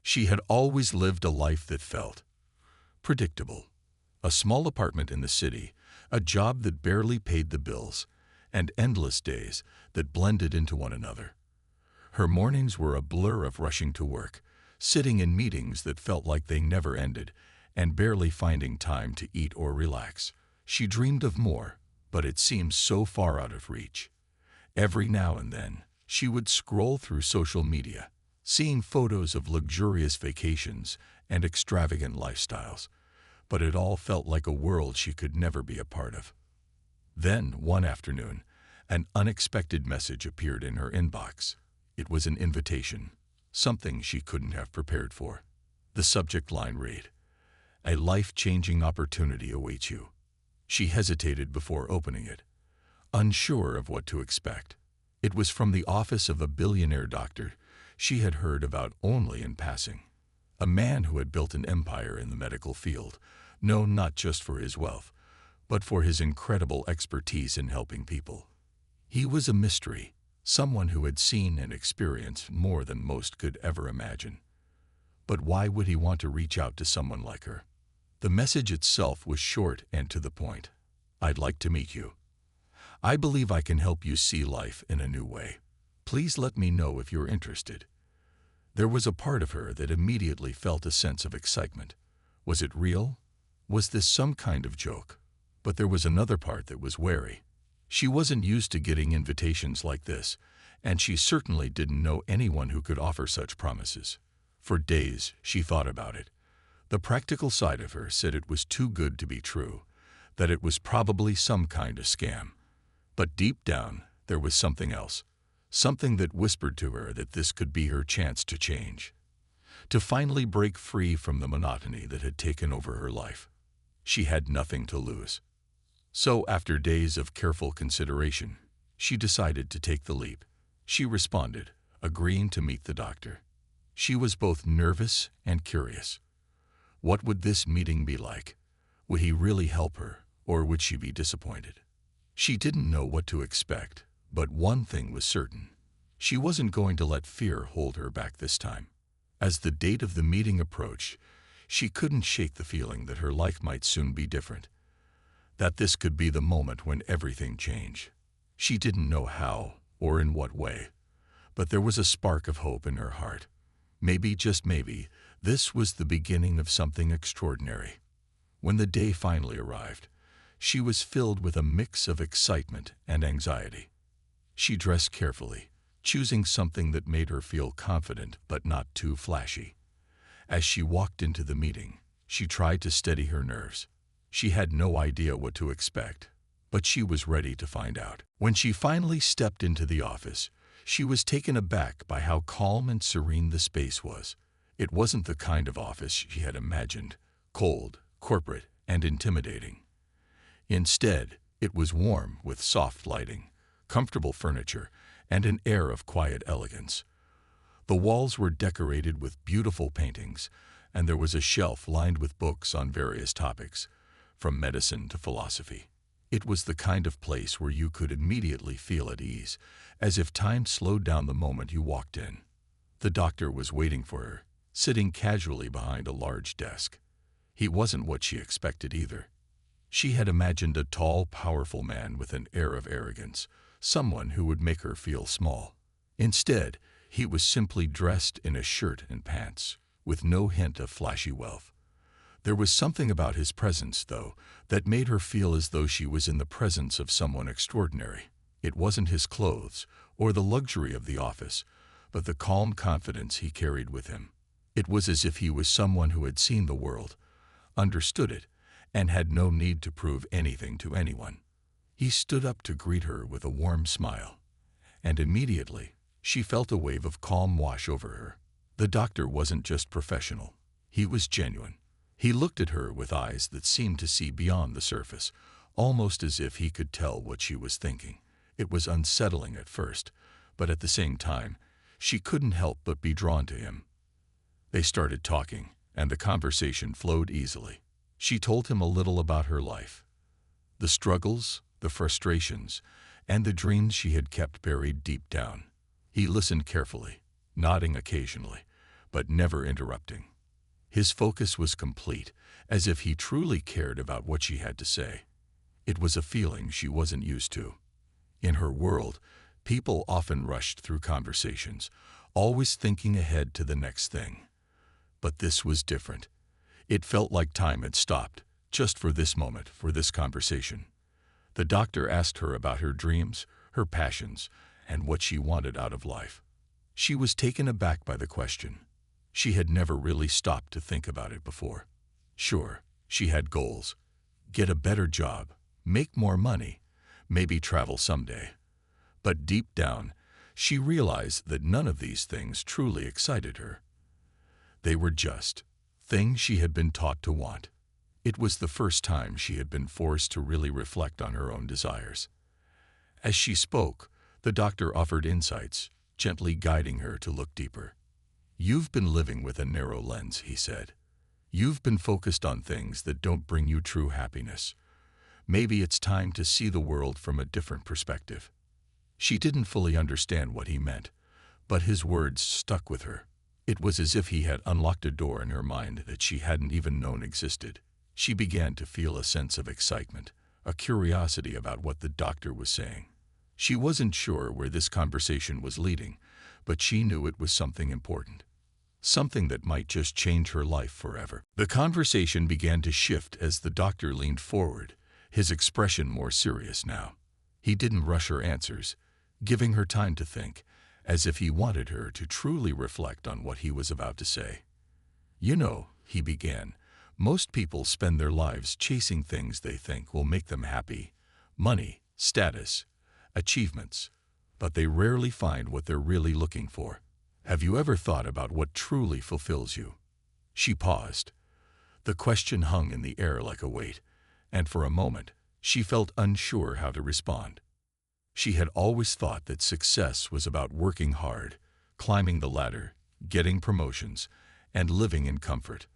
She had always lived a life that felt predictable. A small apartment in the city, a job that barely paid the bills, and endless days that blended into one another. Her mornings were a blur of rushing to work, sitting in meetings that felt like they never ended, and barely finding time to eat or relax. She dreamed of more, but it seemed so far out of reach. Every now and then, she would scroll through social media, seeing photos of luxurious vacations and extravagant lifestyles, but it all felt like a world she could never be a part of. Then, one afternoon, an unexpected message appeared in her inbox. It was an invitation, something she couldn't have prepared for. The subject line read, "A life-changing opportunity awaits you." She hesitated before opening it, unsure of what to expect. It was from the office of a billionaire doctor she had heard about only in passing. A man who had built an empire in the medical field, known not just for his wealth, but for his incredible expertise in helping people. He was a mystery, someone who had seen and experienced more than most could ever imagine. But why would he want to reach out to someone like her? The message itself was short and to the point. "I'd like to meet you. I believe I can help you see life in a new way. Please let me know if you're interested." There was a part of her that immediately felt a sense of excitement. Was it real? Was this some kind of joke? But there was another part that was wary. She wasn't used to getting invitations like this, and she certainly didn't know anyone who could offer such promises. For days, she thought about it. The practical side of her said it was too good to be true, that it was probably some kind of scam. But deep down, there was something else, something that whispered to her that this could be her chance to change, to finally break free from the monotony that had taken over her life. She had nothing to lose. So, after days of careful consideration, she decided to take the leap. She responded, agreeing to meet the doctor. She was both nervous and curious. What would this meeting be like? Would he really help her, or would she be disappointed? She didn't know what to expect, but one thing was certain. She wasn't going to let fear hold her back this time. As the date of the meeting approached, she couldn't shake the feeling that her life might soon be different, that this could be the moment when everything changed. She didn't know how or in what way, but there was a spark of hope in her heart. Maybe, just maybe, this was the beginning of something extraordinary. When the day finally arrived, she was filled with a mix of excitement and anxiety. She dressed carefully, choosing something that made her feel confident but not too flashy. As she walked into the meeting, she tried to steady her nerves. She had no idea what to expect, but she was ready to find out. When she finally stepped into the office, she was taken aback by how calm and serene the space was. It wasn't the kind of office she had imagined, cold, corporate, and intimidating. Instead, it was warm with soft lighting, comfortable furniture, and an air of quiet elegance. The walls were decorated with beautiful paintings, and there was a shelf lined with books on various topics, from medicine to philosophy. It was the kind of place where you could immediately feel at ease, as if time slowed down the moment you walked in. The doctor was waiting for her, sitting casually behind a large desk. He wasn't what she expected either. She had imagined a tall, powerful man with an air of arrogance, someone who would make her feel small. Instead, he was simply dressed in a shirt and pants, with no hint of flashy wealth. There was something about his presence, though, that made her feel as though she was in the presence of someone extraordinary. It wasn't his clothes or the luxury of the office, but the calm confidence he carried with him. It was as if he was someone who had seen the world, understood it, and had no need to prove anything to anyone. He stood up to greet her with a warm smile, and immediately she felt a wave of calm wash over her. The doctor wasn't just professional, he was genuine. He looked at her with eyes that seemed to see beyond the surface, almost as if he could tell what she was thinking. It was unsettling at first, but at the same time, she couldn't help but be drawn to him. They started talking, and the conversation flowed easily. She told him a little about her life, the struggles, the frustrations, and the dreams she had kept buried deep down. He listened carefully, nodding occasionally, but never interrupting. His focus was complete, as if he truly cared about what she had to say. It was a feeling she wasn't used to. In her world, people often rushed through conversations, always thinking ahead to the next thing. But this was different. It felt like time had stopped, just for this moment, for this conversation. The doctor asked her about her dreams, her passions, and what she wanted out of life. She was taken aback by the question. She had never really stopped to think about it before. Sure, she had goals. Get a better job, make more money, maybe travel someday. But deep down, she realized that none of these things truly excited her. They were just things she had been taught to want. It was the first time she had been forced to really reflect on her own desires. As she spoke, the doctor offered insights, gently guiding her to look deeper. "You've been living with a narrow lens," he said. "You've been focused on things that don't bring you true happiness. Maybe it's time to see the world from a different perspective." She didn't fully understand what he meant, but his words stuck with her. It was as if he had unlocked a door in her mind that she hadn't even known existed. She began to feel a sense of excitement, a curiosity about what the doctor was saying. She wasn't sure where this conversation was leading, but she knew it was something important. Something that might just change her life forever. The conversation began to shift as the doctor leaned forward, his expression more serious now. He didn't rush her answers, giving her time to think, as if he wanted her to truly reflect on what he was about to say. "You know," he began, "most people spend their lives chasing things they think will make them happy. Money, status, achievements. But they rarely find what they're really looking for. Have you ever thought about what truly fulfills you?" She paused. The question hung in the air like a weight, and for a moment, she felt unsure how to respond. She had always thought that success was about working hard, climbing the ladder, getting promotions, and living in comfort.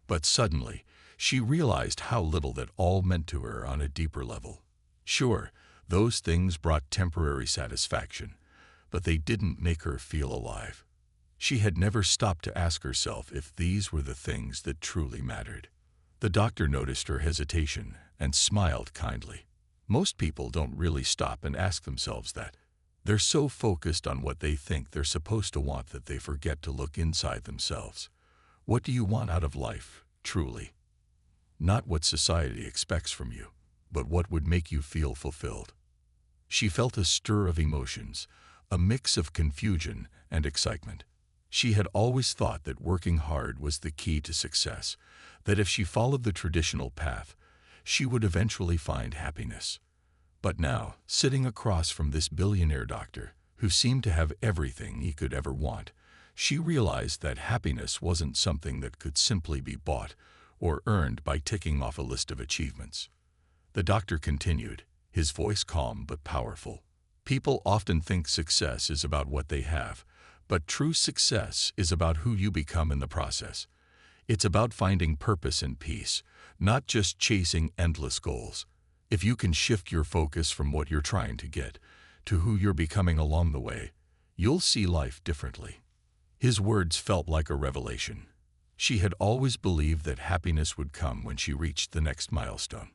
But suddenly, she realized how little that all meant to her on a deeper level. Sure, those things brought temporary satisfaction, but they didn't make her feel alive. She had never stopped to ask herself if these were the things that truly mattered. The doctor noticed her hesitation and smiled kindly. Most people don't really stop and ask themselves that. They're so focused on what they think they're supposed to want that they forget to look inside themselves. What do you want out of life, truly? Not what society expects from you, but what would make you feel fulfilled. She felt a stir of emotions, a mix of confusion and excitement. She had always thought that working hard was the key to success, that if she followed the traditional path, she would eventually find happiness. But now, sitting across from this billionaire doctor, who seemed to have everything he could ever want, she realized that happiness wasn't something that could simply be bought or earned by ticking off a list of achievements. The doctor continued, his voice calm but powerful. "People often think success is about what they have, but true success is about who you become in the process. It's about finding purpose and peace, not just chasing endless goals. If you can shift your focus from what you're trying to get to who you're becoming along the way, you'll see life differently." His words felt like a revelation. She had always believed that happiness would come when she reached the next milestone.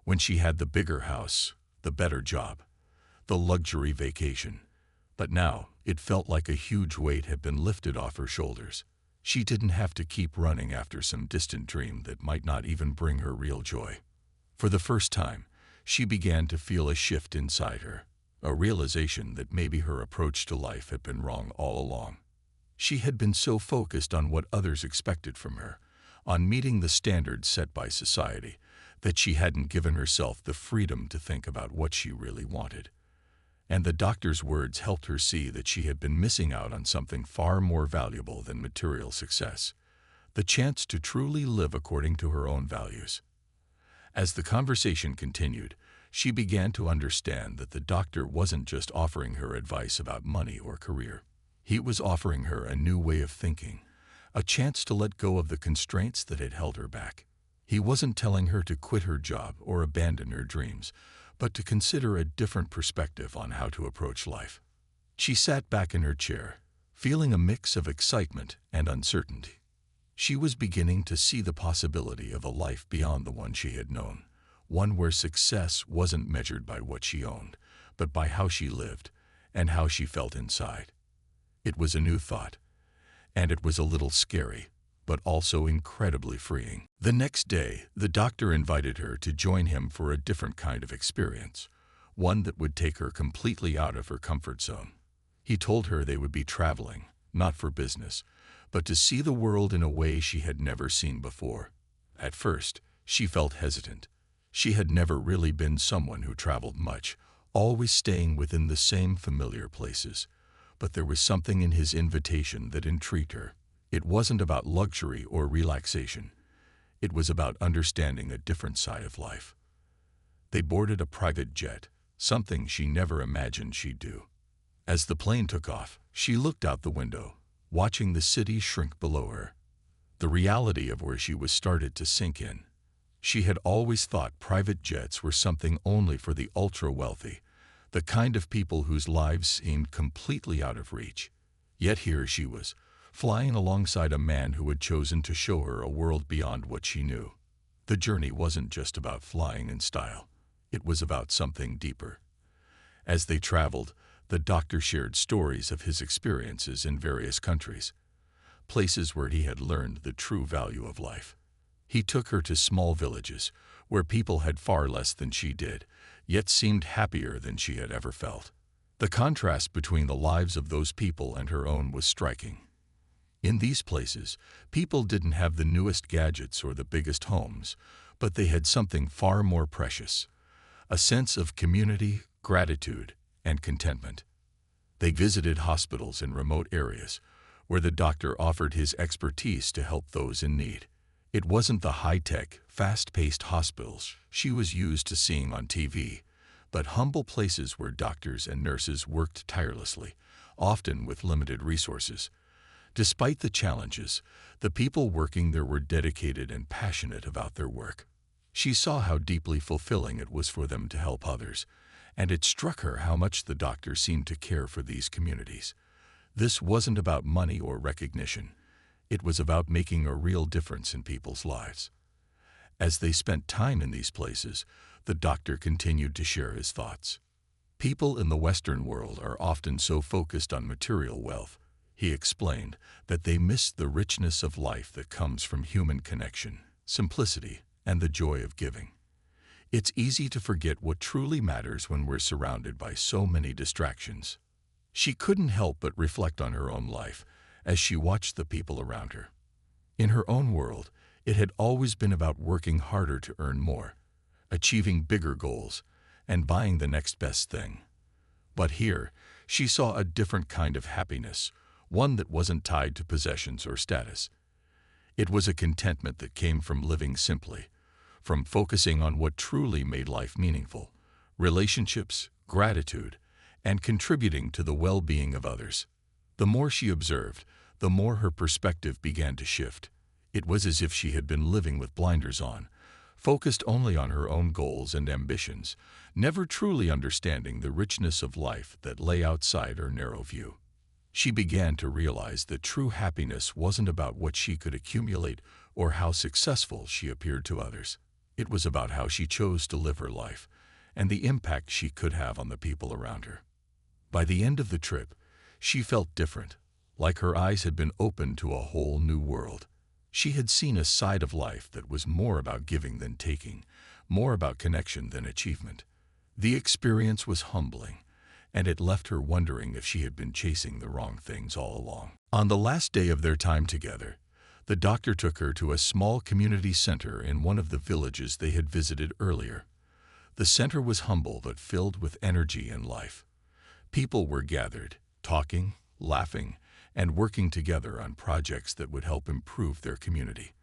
When she had the bigger house, the better job, the luxury vacation. But now, it felt like a huge weight had been lifted off her shoulders. She didn't have to keep running after some distant dream that might not even bring her real joy. For the first time, she began to feel a shift inside her, a realization that maybe her approach to life had been wrong all along. She had been so focused on what others expected from her, on meeting the standards set by society, that she hadn't given herself the freedom to think about what she really wanted. And the doctor's words helped her see that she had been missing out on something far more valuable than material success, the chance to truly live according to her own values. As the conversation continued, she began to understand that the doctor wasn't just offering her advice about money or career. He was offering her a new way of thinking, a chance to let go of the constraints that had held her back. He wasn't telling her to quit her job or abandon her dreams, but to consider a different perspective on how to approach life. She sat back in her chair, feeling a mix of excitement and uncertainty. She was beginning to see the possibility of a life beyond the one she had known, one where success wasn't measured by what she owned, but by how she lived and how she felt inside. It was a new thought, and it was a little scary, but also incredibly freeing. The next day, the doctor invited her to join him for a different kind of experience, one that would take her completely out of her comfort zone. He told her they would be traveling, not for business, but to see the world in a way she had never seen before. At first, she felt hesitant. She had never really been someone who traveled much, always staying within the same familiar places. But there was something in his invitation that intrigued her. It wasn't about luxury or relaxation. It was about understanding a different side of life. They boarded a private jet, something she never imagined she'd do. As the plane took off, she looked out the window, watching the city shrink below her. The reality of where she was started to sink in. She had always thought private jets were something only for the ultra-wealthy, the kind of people whose lives seemed completely out of reach. Yet here she was, flying alongside a man who had chosen to show her a world beyond what she knew. The journey wasn't just about flying in style. It was about something deeper. As they traveled, the doctor shared stories of his experiences in various countries, places where he had learned the true value of life. He took her to small villages, where people had far less than she did, yet seemed happier than she had ever felt. The contrast between the lives of those people and her own was striking. In these places, people didn't have the newest gadgets or the biggest homes, but they had something far more precious, a sense of community, gratitude, and contentment. They visited hospitals in remote areas, where the doctor offered his expertise to help those in need. It wasn't the high-tech, fast-paced hospitals she was used to seeing on TV, but humble places where doctors and nurses worked tirelessly, often with limited resources. Despite the challenges, the people working there were dedicated and passionate about their work. She saw how deeply fulfilling it was for them to help others, and it struck her how much the doctor seemed to care for these communities. This wasn't about money or recognition. It was about making a real difference in people's lives. As they spent time in these places, the doctor continued to share his thoughts. People in the Western world are often so focused on material wealth, he explained, that they miss the richness of life that comes from human connection, simplicity, and the joy of giving. It's easy to forget what truly matters when we're surrounded by so many distractions. She couldn't help but reflect on her own life as she watched the people around her. In her own world, it had always been about working harder to earn more, achieving bigger goals, and buying the next best thing. But here, she saw a different kind of happiness, one that wasn't tied to possessions or status. It was a contentment that came from living simply, from focusing on what truly made life meaningful, relationships, gratitude, and contributing to the well-being of others. The more she observed, the more her perspective began to shift. It was as if she had been living with blinders on, focused only on her own goals and ambitions, never truly understanding the richness of life that lay outside her narrow view. She began to realize that true happiness wasn't about what she could accumulate or how successful she appeared to others. It was about how she chose to live her life and the impact she could have on the people around her. By the end of the trip, she felt different, like her eyes had been opened to a whole new world. She had seen a side of life that was more about giving than taking, more about connection than achievement. The experience was humbling, and it left her wondering if she had been chasing the wrong things all along. On the last day of their time together, the doctor took her to a small community center in one of the villages they had visited earlier. The center was humble but filled with energy and life. People were gathered, talking, laughing, and working together on projects that would help improve their community.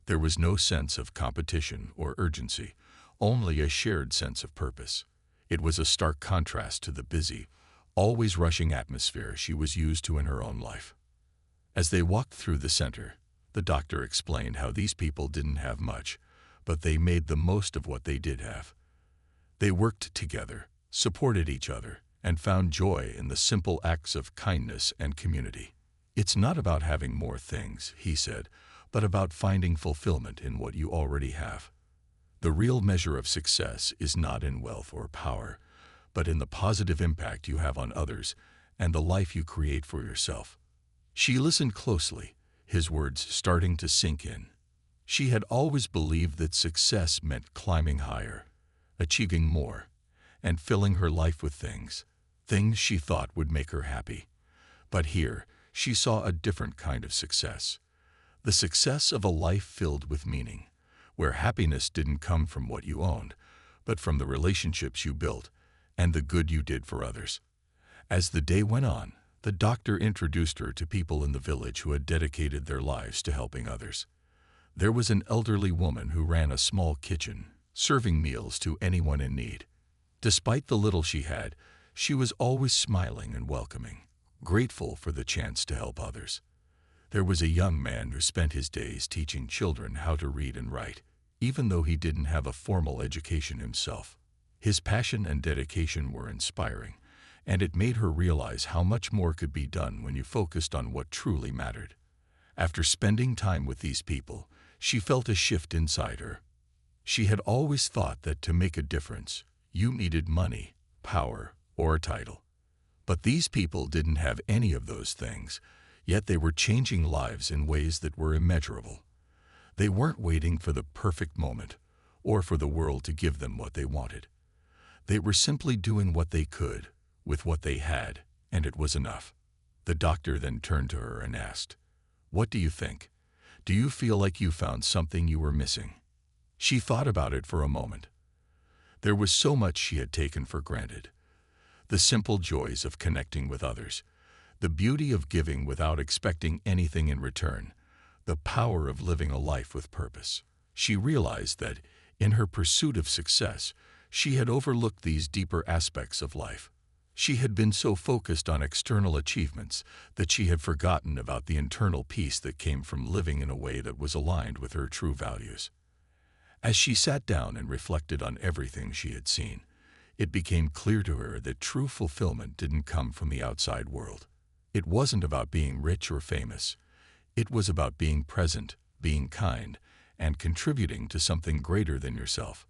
There was no sense of competition or urgency, only a shared sense of purpose. It was a stark contrast to the busy, always rushing atmosphere she was used to in her own life. As they walked through the center, the doctor explained how these people didn't have much, but they made the most of what they did have. They worked together, supported each other, and found joy in the simple acts of kindness and community. "It's not about having more things," he said, "but about finding fulfillment in what you already have. The real measure of success is not in wealth or power, but in the positive impact you have on others and the life you create for yourself." She listened closely, his words starting to sink in. She had always believed that success meant climbing higher, achieving more, and filling her life with things she thought would make her happy. But here, she saw a different kind of success. The success of a life filled with meaning, where happiness didn't come from what you owned, but from the relationships you built and the good you did for others. As the day went on, the doctor introduced her to people in the village who had dedicated their lives to helping others. There was an elderly woman who ran a small kitchen, serving meals to anyone in need. Despite the little she had, she was always smiling and welcoming, grateful for the chance to help others. There was a young man who spent his days teaching children how to read and write, even though he didn't have a formal education himself. His passion and dedication were inspiring, and it made her realize how much more could be done when you focused on what truly mattered. After spending time with these people, she felt a shift inside her. She had always thought that to make a difference, you needed money, power, or a title. But these people didn't have any of those things, yet they were changing lives in ways that were immeasurable. They weren't waiting for the perfect moment, or for the world to give them what they wanted. They were simply doing what they could, with what they had, and it was enough. The doctor then turned to her and asked, "What do you think? Do you feel like you found something you were missing?" She thought about it for a moment. There was so much she had taken for granted. The simple joys of connecting with others, the beauty of giving without expecting anything in return, the power of living a life with purpose. She realized that, in her pursuit of success, she had overlooked these deeper aspects of life. She had been so focused on external achievements that she had forgotten about the internal peace that came from living in a way that was aligned with her true values. As she sat down and reflected on everything she had seen, it became clear to her that true fulfillment didn't come from the outside world. It wasn't about being rich or famous. It was about being present, being kind, and contributing to something greater than yourself.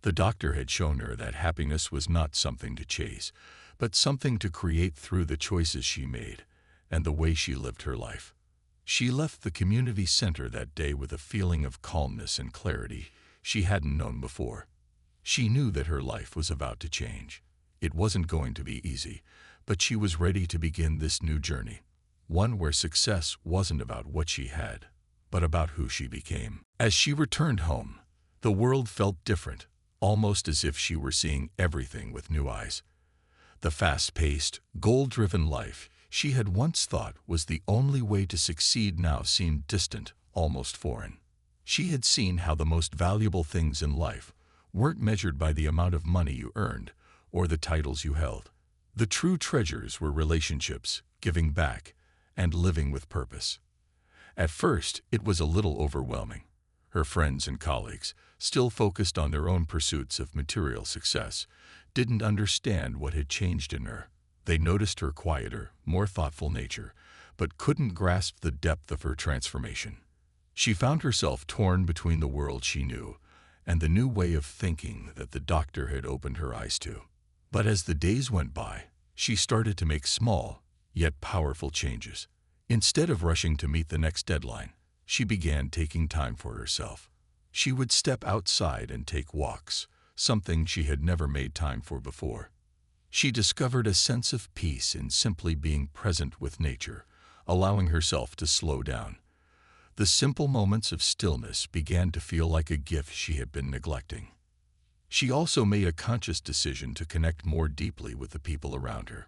The doctor had shown her that happiness was not something to chase, but something to create through the choices she made and the way she lived her life. She left the community center that day with a feeling of calmness and clarity she hadn't known before. She knew that her life was about to change. It wasn't going to be easy, but she was ready to begin this new journey, one where success wasn't about what she had, but about who she became. As she returned home, the world felt different, almost as if she were seeing everything with new eyes. The fast-paced, goal-driven life she had once thought was the only way to succeed now seemed distant, almost foreign. She had seen how the most valuable things in life weren't measured by the amount of money you earned or the titles you held. The true treasures were relationships, giving back, and living with purpose. At first, it was a little overwhelming. Her friends and colleagues, still focused on their own pursuits of material success, didn't understand what had changed in her. They noticed her quieter, more thoughtful nature, but couldn't grasp the depth of her transformation. She found herself torn between the world she knew and the new way of thinking that the doctor had opened her eyes to. But as the days went by, she started to make small, yet powerful changes. Instead of rushing to meet the next deadline, she began taking time for herself. She would step outside and take walks, something she had never made time for before. She discovered a sense of peace in simply being present with nature, allowing herself to slow down. The simple moments of stillness began to feel like a gift she had been neglecting. She also made a conscious decision to connect more deeply with the people around her.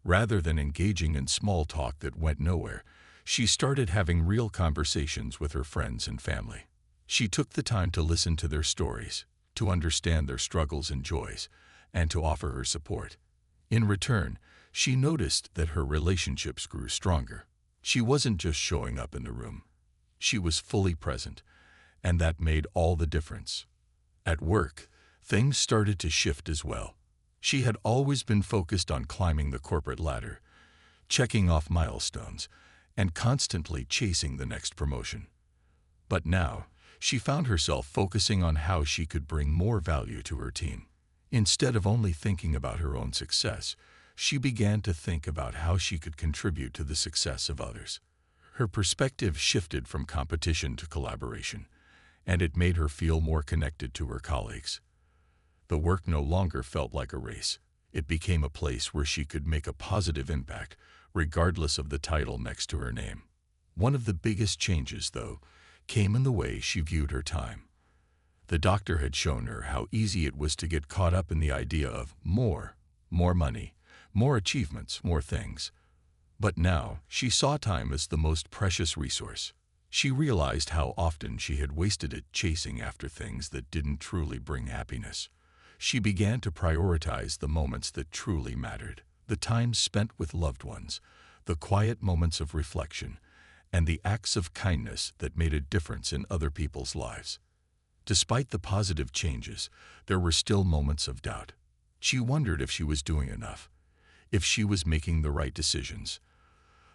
Rather than engaging in small talk that went nowhere, she started having real conversations with her friends and family. She took the time to listen to their stories, to understand their struggles and joys, and to offer her support. In return, she noticed that her relationships grew stronger. She wasn't just showing up in the room. She was fully present, and that made all the difference. At work, things started to shift as well. She had always been focused on climbing the corporate ladder, checking off milestones, and constantly chasing the next promotion. But now, she found herself focusing on how she could bring more value to her team. Instead of only thinking about her own success, she began to think about how she could contribute to the success of others. Her perspective shifted from competition to collaboration, and it made her feel more connected to her colleagues. The work no longer felt like a race. It became a place where she could make a positive impact, regardless of the title next to her name. One of the biggest changes, though, came in the way she viewed her time. The doctor had shown her how easy it was to get caught up in the idea of more money, more achievements, more things. But now, she saw time as the most precious resource. She realized how often she had wasted it chasing after things that didn't truly bring happiness. She began to prioritize the moments that truly mattered, the times spent with loved ones, the quiet moments of reflection, and the acts of kindness that made a difference in other people's lives. Despite the positive changes, there were still moments of doubt. She wondered if she was doing enough, if she was making the right decisions.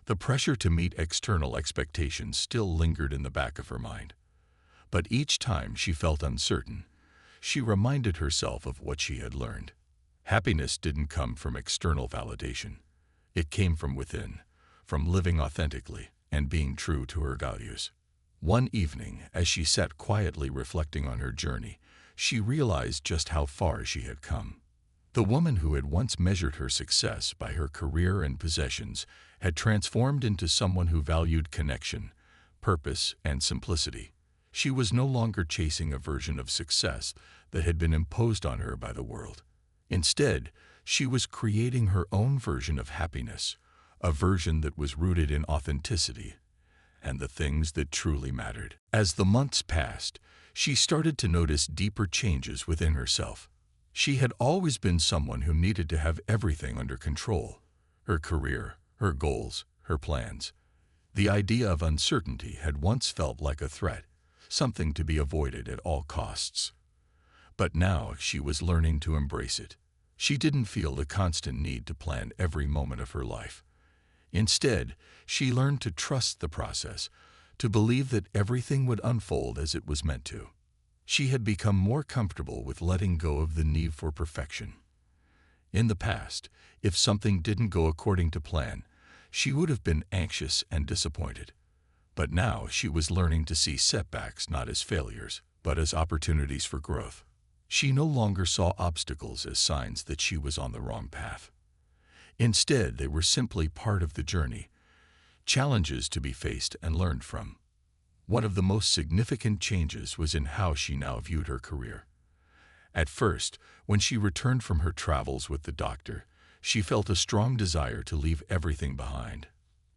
The pressure to meet external expectations still lingered in the back of her mind. But each time she felt uncertain, she reminded herself of what she had learned. Happiness didn't come from external validation. It came from within, from living authentically and being true to her values. One evening, as she sat quietly reflecting on her journey, she realized just how far she had come. The woman who had once measured her success by her career and possessions had transformed into someone who valued connection, purpose, and simplicity. She was no longer chasing a version of success that had been imposed on her by the world. Instead, she was creating her own version of happiness, a version that was rooted in authenticity and the things that truly mattered. As the months passed, she started to notice deeper changes within herself. She had always been someone who needed to have everything under control: her career, her goals, her plans. The idea of uncertainty had once felt like a threat, something to be avoided at all costs. But now she was learning to embrace it. She didn't feel the constant need to plan every moment of her life. Instead, she learned to trust the process, to believe that everything would unfold as it was meant to. She had become more comfortable with letting go of the need for perfection. In the past, if something didn't go according to plan, she would have been anxious and disappointed. But now she was learning to see setbacks not as failures, but as opportunities for growth. She no longer saw obstacles as signs that she was on the wrong path. Instead, they were simply part of the journey, challenges to be faced and learned from. One of the most significant changes was in how she now viewed her career. At first, when she returned from her travels with the doctor, she felt a strong desire to leave everything behind,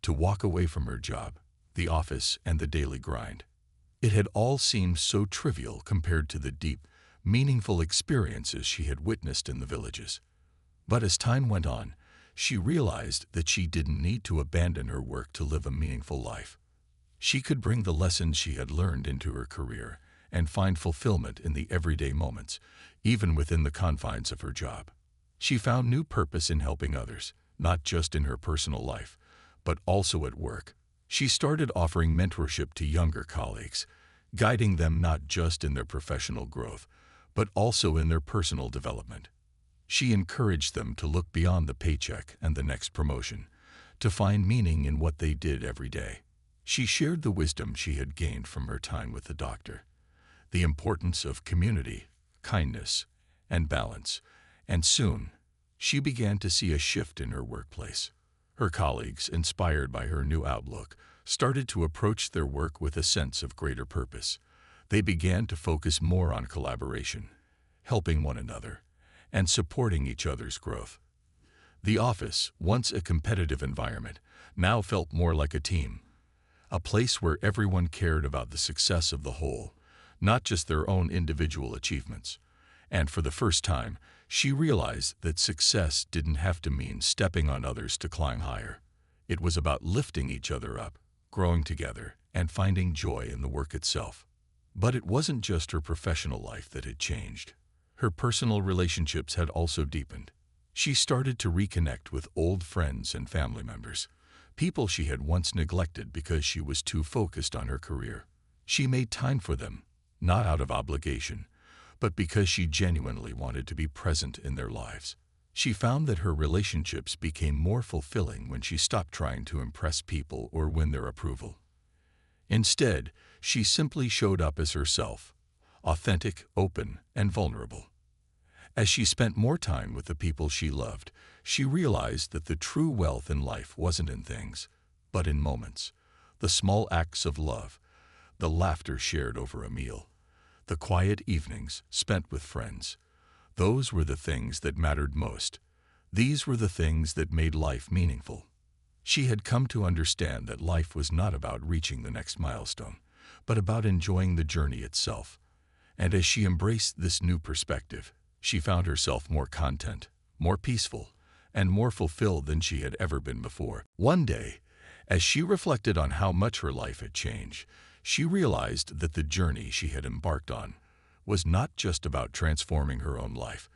to walk away from her job, the office, and the daily grind. It had all seemed so trivial compared to the deep, meaningful experiences she had witnessed in the villages. But as time went on, she realized that she didn't need to abandon her work to live a meaningful life. She could bring the lessons she had learned into her career and find fulfillment in the everyday moments, even within the confines of her job. She found new purpose in helping others, not just in her personal life, but also at work. She started offering mentorship to younger colleagues, guiding them not just in their professional growth, but also in their personal development. She encouraged them to look beyond the paycheck and the next promotion, to find meaning in what they did every day. She shared the wisdom she had gained from her time with the doctor, the importance of community, kindness, and balance, and soon, she began to see a shift in her workplace. Her colleagues, inspired by her new outlook, started to approach their work with a sense of greater purpose. They began to focus more on collaboration, helping one another, and supporting each other's growth. The office, once a competitive environment, now felt more like a team, a place where everyone cared about the success of the whole, not just their own individual achievements. And for the first time, she realized that success didn't have to mean stepping on others to climb higher. It was about lifting each other up, growing together, and finding joy in the work itself. But it wasn't just her professional life that had changed. Her personal relationships had also deepened. She started to reconnect with old friends and family members, people she had once neglected because she was too focused on her career. She made time for them, not out of obligation, but because she genuinely wanted to be present in their lives. She found that her relationships became more fulfilling when she stopped trying to impress people or win their approval. Instead, she simply showed up as herself, authentic, open, and vulnerable. As she spent more time with the people she loved, she realized that the true wealth in life wasn't in things, but in moments. The small acts of love, the laughter shared over a meal, the quiet evenings spent with friends. Those were the things that mattered most. These were the things that made life meaningful. She had come to understand that life was not about reaching the next milestone, but about enjoying the journey itself. And as she embraced this new perspective, she found herself more content, more peaceful, and more fulfilled than she had ever been before. One day, as she reflected on how much her life had changed, she realized that the journey she had embarked on was not just about transforming her own life,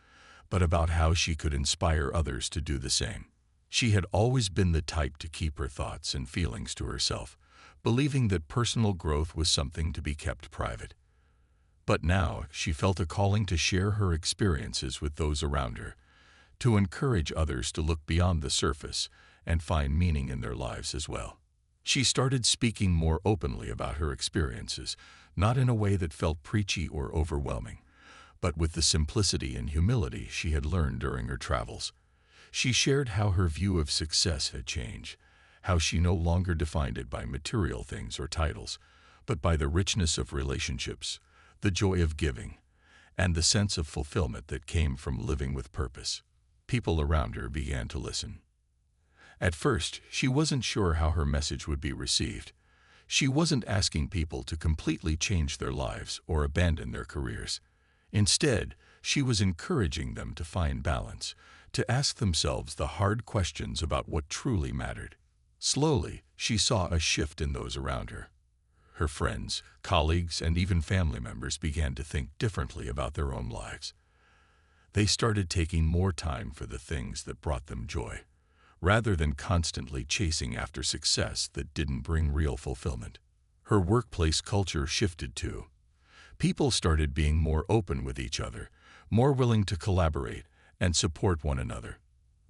but about how she could inspire others to do the same. She had always been the type to keep her thoughts and feelings to herself, believing that personal growth was something to be kept private. But now she felt a calling to share her experiences with those around her, to encourage others to look beyond the surface and find meaning in their lives as well. She started speaking more openly about her experiences, not in a way that felt preachy or overwhelming, but with the simplicity and humility she had learned during her travels. She shared how her view of success had changed, how she no longer defined it by material things or titles, but by the richness of relationships, the joy of giving, and the sense of fulfillment that came from living with purpose. People around her began to listen. At first, she wasn't sure how her message would be received. She wasn't asking people to completely change their lives or abandon their careers. Instead, she was encouraging them to find balance, to ask themselves the hard questions about what truly mattered. Slowly, she saw a shift in those around her. Her friends, colleagues, and even family members began to think differently about their own lives. They started taking more time for the things that brought them joy, rather than constantly chasing after success that didn't bring real fulfillment. Her workplace culture shifted too. People started being more open with each other, more willing to collaborate and support one another.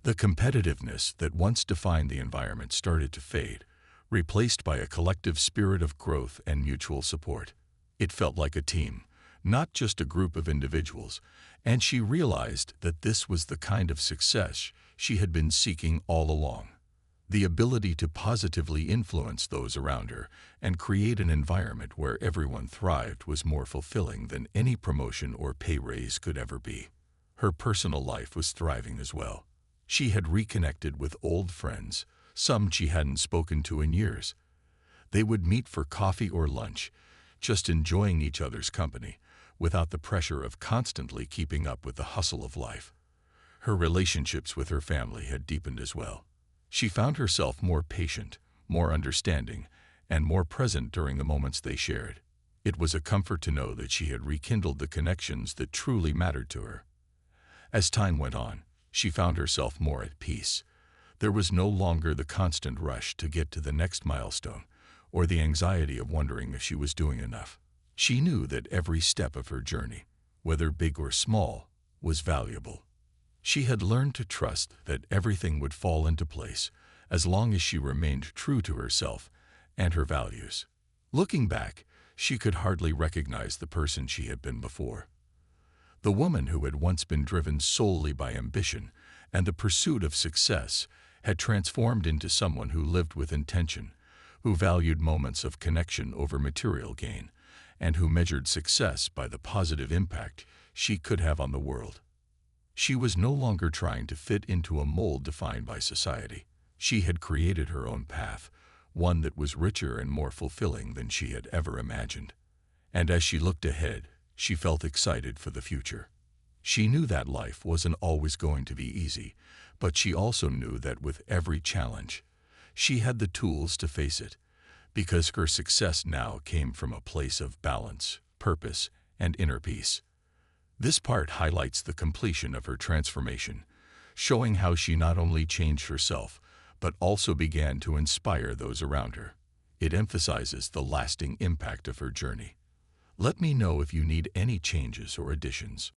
The competitiveness that once defined the environment started to fade, replaced by a collective spirit of growth and mutual support. It felt like a team, not just a group of individuals, and she realized that this was the kind of success she had been seeking all along. The ability to positively influence those around her and create an environment where everyone thrived was more fulfilling than any promotion or pay raise could ever be. Her personal life was thriving as well. She had reconnected with old friends, some she hadn't spoken to in years. They would meet for coffee or lunch, just enjoying each other's company, without the pressure of constantly keeping up with the hustle of life. Her relationships with her family had deepened as well. She found herself more patient, more understanding, and more present during the moments they shared. It was a comfort to know that she had rekindled the connections that truly mattered to her. As time went on, she found herself more at peace. There was no longer the constant rush to get to the next milestone, or the anxiety of wondering if she was doing enough. She knew that every step of her journey, whether big or small, was valuable. She had learned to trust that everything would fall into place as long as she remained true to herself and her values. Looking back, she could hardly recognize the person she had been before. The woman who had once been driven solely by ambition and the pursuit of success had transformed into someone who lived with intention, who valued moments of connection over material gain, and who measured success by the positive impact she could have on the world. She was no longer trying to fit into a mold defined by society. She had created her own path, one that was richer and more fulfilling than she had ever imagined. And as she looked ahead, she felt excited for the future. She knew that life wasn't always going to be easy, but she also knew that with every challenge, she had the tools to face it, because her success now came from a place of balance, purpose, and inner peace. This part highlights the completion of her transformation. showing how she not only changed herself, but also began to inspire those around her. It emphasizes the lasting impact of her journey. Let me know if you need any changes or additions.